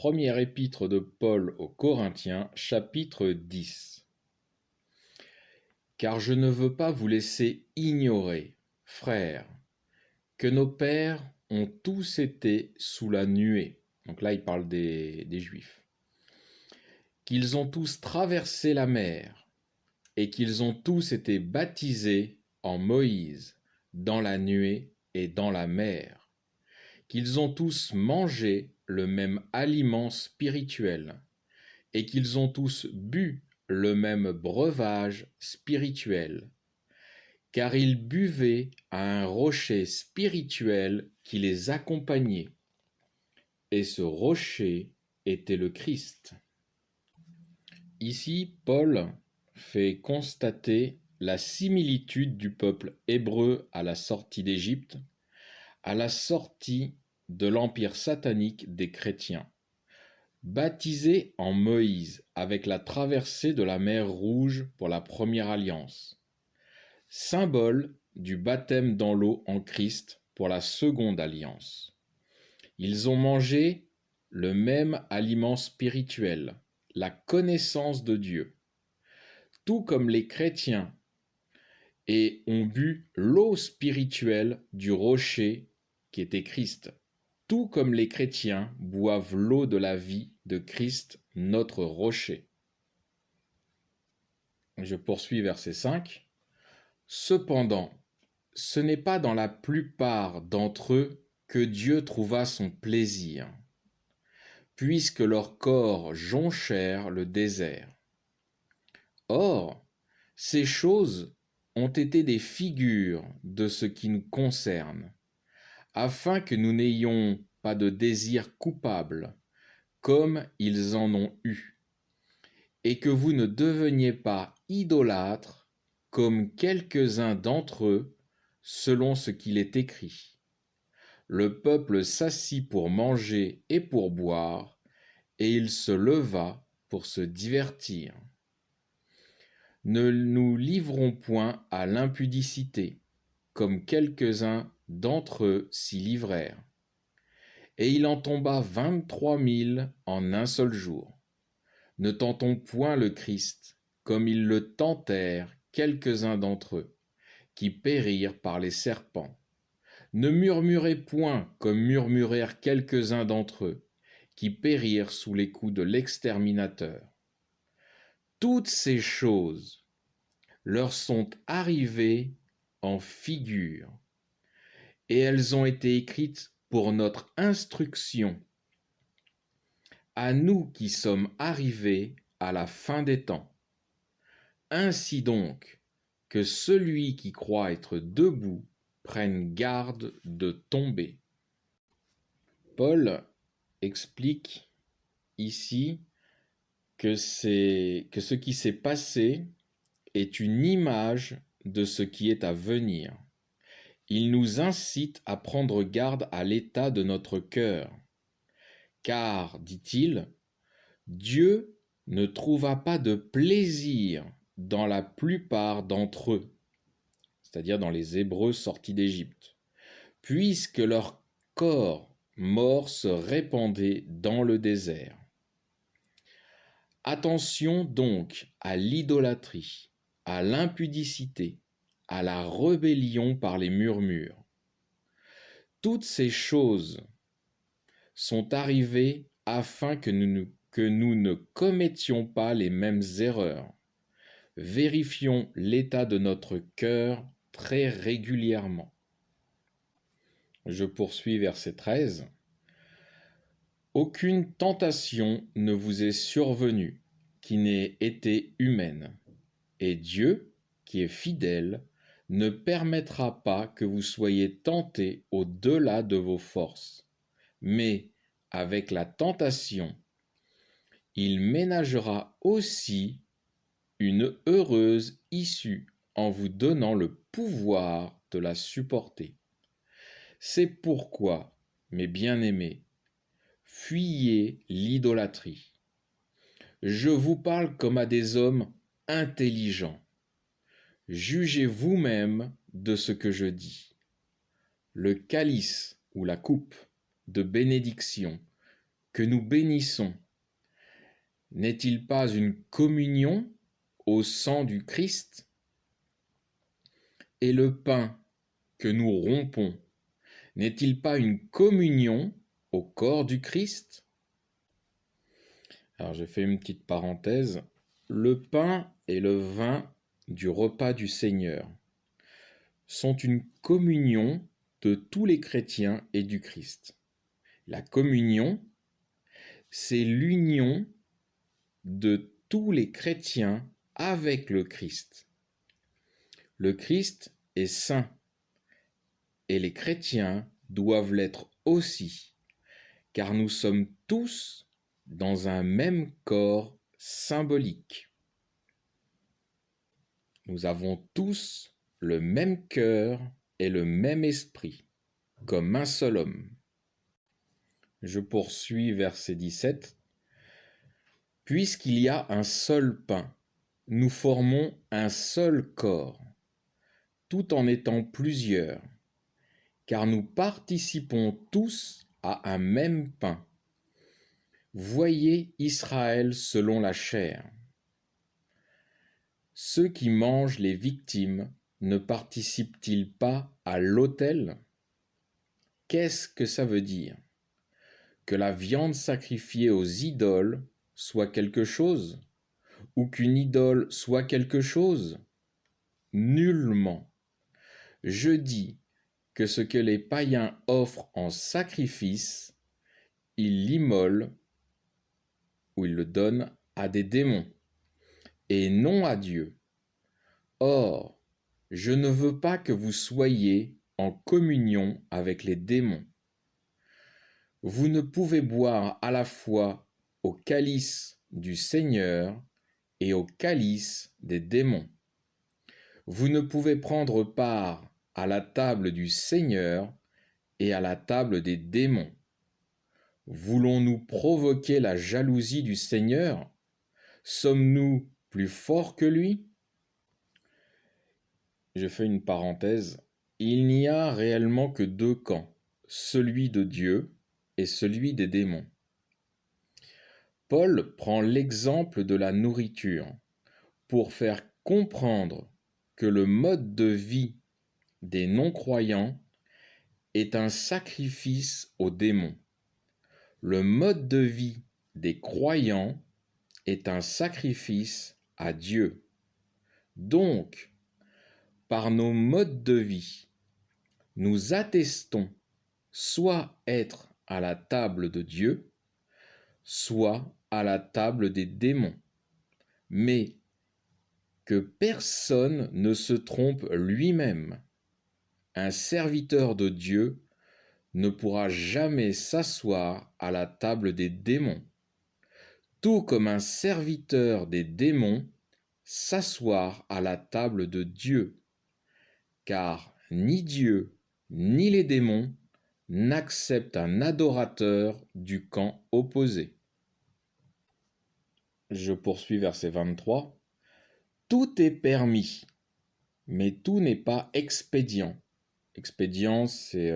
Première épître de Paul aux Corinthiens, chapitre 10. Car je ne veux pas vous laisser ignorer, frères, que nos pères ont tous été sous la nuée. Donc là, il parle des Juifs. Qu'ils ont tous traversé la mer et qu'ils ont tous été baptisés en Moïse, dans la nuée et dans la mer. Qu'ils ont tous mangé le même aliment spirituel et qu'ils ont tous bu le même breuvage spirituel, car ils buvaient à un rocher spirituel qui les accompagnait, et ce rocher était le Christ. Ici, Paul fait constater la similitude du peuple hébreu à la sortie d'Égypte, à la sortie de l'empire satanique des chrétiens. Baptisés en Moïse avec la traversée de la mer Rouge pour la première alliance, symbole du baptême dans l'eau en Christ pour la seconde alliance. Ils ont mangé le même aliment spirituel, la connaissance de Dieu, tout comme les chrétiens, et ont bu l'eau spirituelle du rocher qui était Christ. Tout comme les chrétiens boivent l'eau de la vie de Christ, notre rocher. Je poursuis verset 5. Cependant, ce n'est pas dans la plupart d'entre eux que Dieu trouva son plaisir, puisque leurs corps jonchèrent le désert. Or, ces choses ont été des figures de ce qui nous concerne, afin que nous n'ayons pas de désir coupable, comme ils en ont eu, et que vous ne deveniez pas idolâtres, comme quelques-uns d'entre eux, selon ce qu'il est écrit. Le peuple s'assit pour manger et pour boire, et il se leva pour se divertir. Ne nous livrons point à l'impudicité, comme quelques-uns d'entre eux s'y livrèrent. Et il en tomba 23 000 en un seul jour. Ne tentons point le Christ, comme ils le tentèrent quelques-uns d'entre eux, qui périrent par les serpents. Ne murmurez point comme murmurèrent quelques-uns d'entre eux, qui périrent sous les coups de l'exterminateur. Toutes ces choses leur sont arrivées en figure, et elles ont été écrites pour notre instruction, à nous qui sommes arrivés à la fin des temps. Ainsi donc, que celui qui croit être debout prenne garde de tomber. Paul explique ici que ce qui s'est passé est une image de ce qui est à venir. Il nous incite à prendre garde à l'état de notre cœur. Car, dit-il, Dieu ne trouva pas de plaisir dans la plupart d'entre eux, c'est-à-dire dans les Hébreux sortis d'Égypte, puisque leur corps mort se répandait dans le désert. Attention donc à l'idolâtrie, à l'impudicité, à la rébellion par les murmures. Toutes ces choses sont arrivées afin que nous ne commettions pas les mêmes erreurs. Vérifions l'état de notre cœur très régulièrement. Je poursuis verset 13. Aucune tentation ne vous est survenue qui n'ait été humaine, et Dieu, qui est fidèle, ne permettra pas que vous soyez tentés au-delà de vos forces. Mais avec la tentation, il ménagera aussi une heureuse issue en vous donnant le pouvoir de la supporter. C'est pourquoi, mes bien-aimés, fuyez l'idolâtrie. Je vous parle comme à des hommes intelligents. Jugez vous-même de ce que je dis. Le calice ou la coupe de bénédiction que nous bénissons n'est-il pas une communion au sang du Christ? Et le pain que nous rompons n'est-il pas une communion au corps du Christ? Alors je fais une petite parenthèse. Le pain et le vin du repas du Seigneur sont une communion de tous les chrétiens et du Christ. La communion, c'est l'union de tous les chrétiens avec le Christ. Le Christ est saint et les chrétiens doivent l'être aussi, car nous sommes tous dans un même corps symbolique. Nous avons tous le même cœur et le même esprit, comme un seul homme. Je poursuis verset 17. Puisqu'il y a un seul pain, nous formons un seul corps, tout en étant plusieurs, car nous participons tous à un même pain. Voyez Israël selon la chair. Ceux qui mangent les victimes ne participent-ils pas à l'autel? Qu'est-ce que ça veut dire? Que la viande sacrifiée aux idoles soit quelque chose? Ou qu'une idole soit quelque chose? Nullement. Je dis que ce que les païens offrent en sacrifice, ils l'immolent ou ils le donnent à des démons, et non à Dieu. Or, je ne veux pas que vous soyez en communion avec les démons. Vous ne pouvez boire à la fois au calice du Seigneur et au calice des démons. Vous ne pouvez prendre part à la table du Seigneur et à la table des démons. Voulons-nous provoquer la jalousie du Seigneur? Sommes-nous plus forts que lui? Je fais une parenthèse. Il n'y a réellement que deux camps, celui de Dieu et celui des démons. Paul prend l'exemple de la nourriture pour faire comprendre que le mode de vie des non-croyants est un sacrifice aux démons. Le mode de vie des croyants est un sacrifice à Dieu. Donc, par nos modes de vie, nous attestons soit être à la table de Dieu, soit à la table des démons. Mais que personne ne se trompe lui-même. Un serviteur de Dieu ne pourra jamais s'asseoir à la table des démons, tout comme un serviteur des démons s'asseoir à la table de Dieu, car ni Dieu ni les démons n'acceptent un adorateur du camp opposé. Je poursuis verset 23. Tout est permis, mais tout n'est pas expédient. Expédient, c'est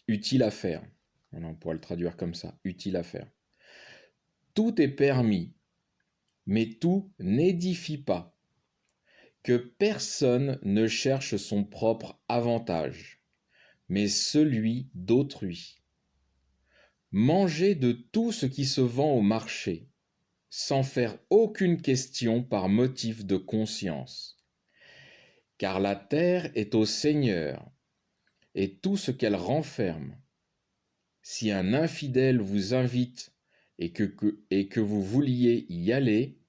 utile à faire. On pourrait le traduire comme ça, utile à faire. Tout est permis, mais tout n'édifie pas. Que personne ne cherche son propre avantage, mais celui d'autrui. Mangez de tout ce qui se vend au marché, sans faire aucune question par motif de conscience. Car la terre est au Seigneur, et tout ce qu'elle renferme. Si un infidèle vous invite et que vous vouliez y aller,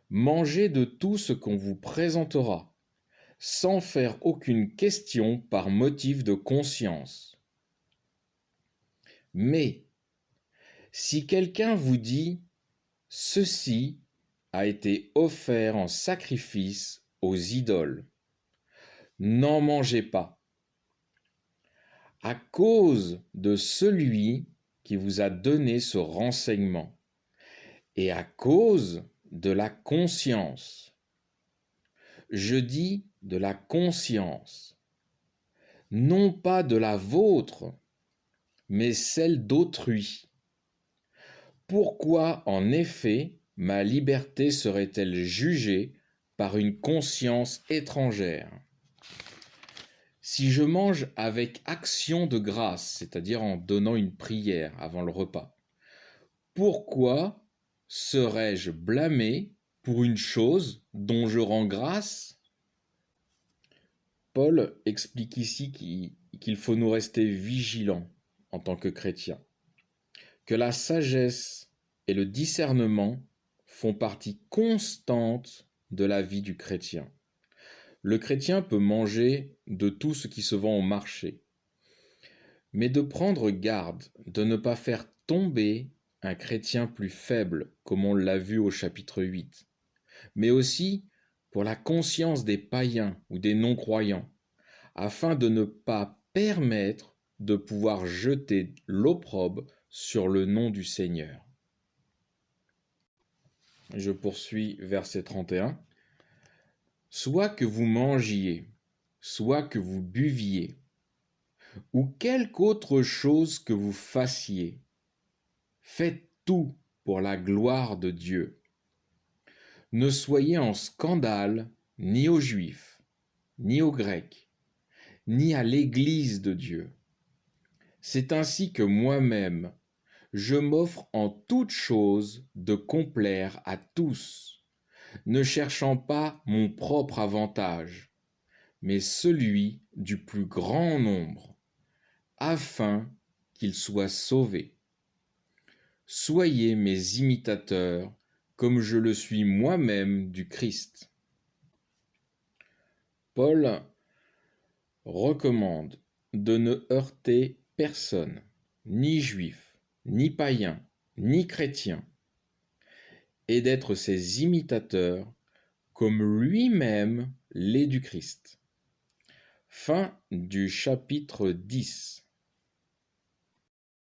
mangez de tout ce qu'on vous présentera, sans faire aucune question par motif de conscience. Mais, si quelqu'un vous dit « Ceci a été offert en sacrifice aux idoles », n'en mangez pas, à cause de celui qui vous a donné ce renseignement et à cause de la conscience. Je dis de la conscience. non pas de la vôtre, mais celle d'autrui. Pourquoi, en effet, ma liberté serait-elle jugée par une conscience étrangère? Si je mange avec action de grâce, c'est-à-dire en donnant une prière avant le repas, pourquoi serais-je blâmé pour une chose dont je rends grâce? Paul explique ici qu'il faut nous rester vigilants en tant que chrétiens, que la sagesse et le discernement font partie constante de la vie du chrétien. Le chrétien peut manger de tout ce qui se vend au marché, mais de prendre garde de ne pas faire tomber un chrétien plus faible, comme on l'a vu au chapitre 8, mais aussi pour la conscience des païens ou des non-croyants, afin de ne pas permettre de pouvoir jeter l'opprobre sur le nom du Seigneur. Je poursuis verset 31. Soit que vous mangiez, soit que vous buviez, ou quelque autre chose que vous fassiez, faites tout pour la gloire de Dieu. Ne soyez en scandale ni aux Juifs, ni aux Grecs, ni à l'Église de Dieu. C'est ainsi que moi-même, je m'offre en toute chose de complaire à tous, ne cherchant pas mon propre avantage, mais celui du plus grand nombre, afin qu'ils soient sauvés. Soyez mes imitateurs, comme je le suis moi-même du Christ. Paul recommande de ne heurter personne, ni juif, ni païen, ni chrétien, et d'être ses imitateurs comme lui-même l'est du Christ. Fin du chapitre 10.